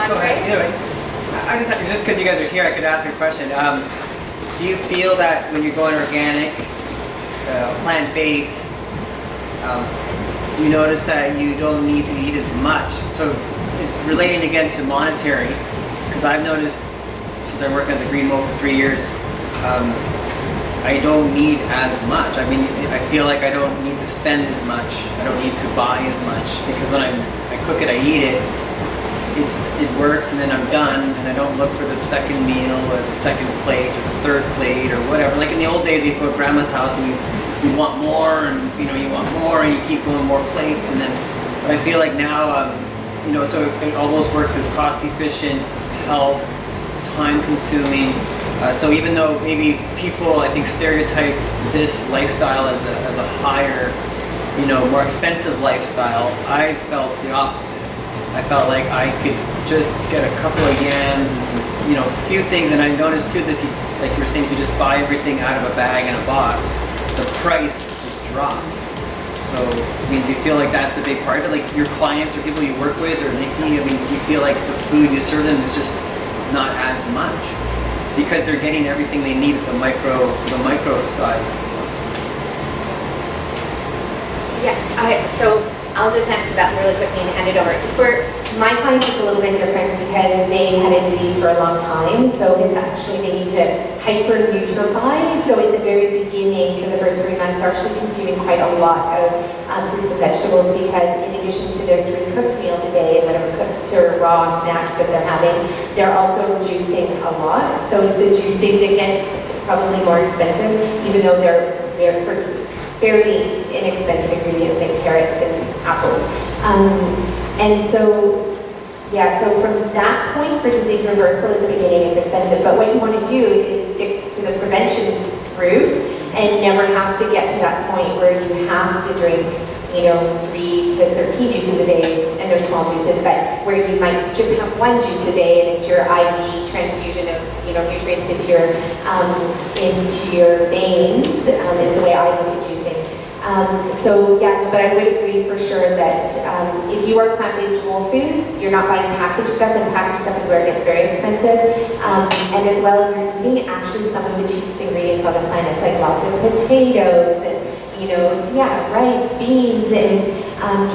Go ahead. Anyway, I just because you guys are here, I could ask you a question. Do you feel that when you're going organic, plant-based, do you notice that you don't need to eat as much? So it's relating again to monetary, because I've noticed since I'm working at the Green Mo for 3 years, I don't need as much. I mean, I feel like I don't need to spend as much. I don't need to buy as much, because when I cook it, I eat it. It works, and then I'm done, and I don't look for the second meal or the second plate or the third plate or whatever. Like in the old days, you go to grandma's house and you want more, and you want more, and you keep going more plates, and then. But I feel like now, so it almost works as cost efficient, health, time consuming. So even though maybe people, I think, stereotype this lifestyle as a higher, more expensive lifestyle, I felt the opposite. I felt like I could just get a couple of yams and some, few things. And I noticed too that if you, like you were saying, if you just buy everything out of a bag in a box, the price just drops. So, I mean, do you feel like that's a big part of it? Like your clients or people you work with or Nikki, I mean, do you feel like the food you serve them is just not as much? Because they're getting everything they need at the micro side. Yeah, so I'll just answer that really quickly and hand it over. For my clients, it's a little bit different because they had a disease for a long time. So it's actually, they need to hyper-nutrify. So at the very beginning, for the first 3 months, they're actually consuming quite a lot of fruits and vegetables, because in addition to their 3 cooked meals a day and whatever cooked or raw snacks that they're having, they're also juicing a lot. So it's the juicing that gets probably more expensive, even though they're very inexpensive ingredients like carrots and apples. And so, so from that point, for disease reversal at the beginning, it's expensive. But what you want to do is stick to the prevention route and never have to get to that point where you have to drink 3 to 13 juices a day, and they're small juices, but where you might just have 1 juice a day, and it's your IV transfusion of nutrients into your veins, is the way I look at juicing. But I would agree for sure that if you are plant-based whole foods, you're not buying packaged stuff, and packaged stuff is where it gets very expensive. And as well, you're eating actually some of the cheapest ingredients on the planet. It's like lots of potatoes and rice, beans, and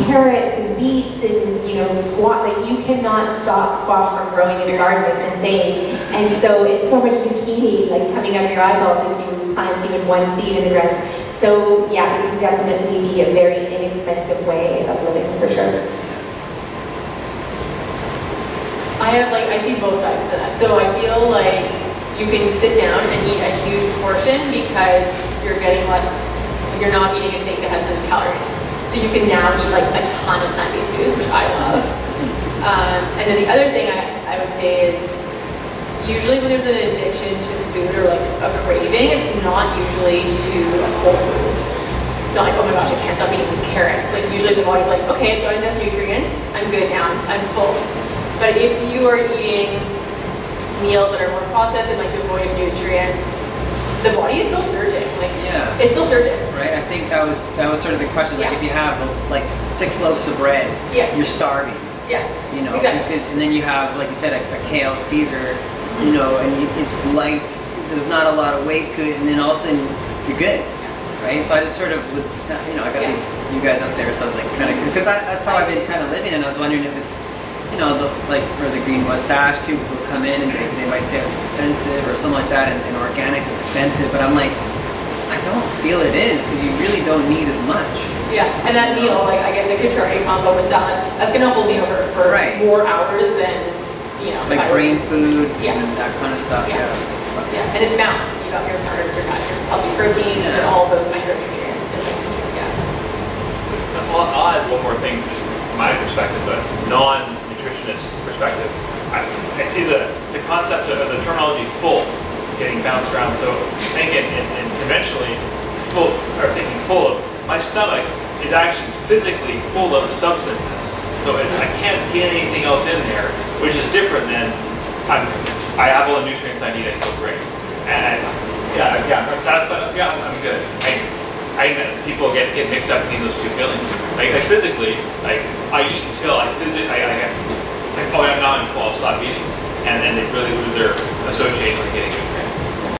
carrots and beets, and squash. Like, you cannot stop squash from growing in your garden. It's insane. And so it's so much zucchini like coming out of your eyeballs if you plant even 1 seed in the ground. So it can definitely be a very inexpensive way of living, for sure. I see both sides to that. So I feel like you can sit down and eat a huge portion because you're getting less. You're not eating a steak that has 7 calories. So you can now eat like a ton of plant-based foods, which I love. And then the other thing I would say is, usually when there's an addiction to food or like a craving, it's not usually to a whole food. It's not like, oh my gosh, I can't stop eating these carrots. Like, usually the body's like, okay, I've got enough nutrients, I'm good now, I'm full. But if you are eating meals that are more processed and like devoid of nutrients, the body is still surging. It's still surging. Right. I think that was sort of the question. Like, if you have like 6 loaves of bread, you're starving. Yeah. Exactly. And then you have, like you said, a kale Caesar. And it's light, there's not a lot of weight to it, and then all of a sudden you're good, right? So I just sort of was, I got these you guys up there, so I was like kind of, because that's how I've been kind of living, and I was wondering if it's, like for the green Moustache too, people come in and they might say it's expensive or something like that, and organic's expensive, but I'm like, I don't feel it is, because you really don't need as much. Yeah, and that meal, like I get the contrarian combo with salad, that's gonna hold me over for more hours than like brain food and that kind of stuff. Yeah, and it's balanced. You got your carbs, your healthy proteins, and all those micronutrients. I'll add one more thing, just from my perspective, but non-nutritionist perspective. I see the concept of the terminology "full" getting bounced around. So I think in conventionally, people are thinking full of. My stomach is actually physically full of substances. So I can't get anything else in there, which is different than I have all the nutrients I need. I feel great, and I'm satisfied. Yeah, I'm good. I think that people get mixed up between those two feelings. Like physically, I eat until I'm not allowing fall, stop eating, and then they really lose their association with getting good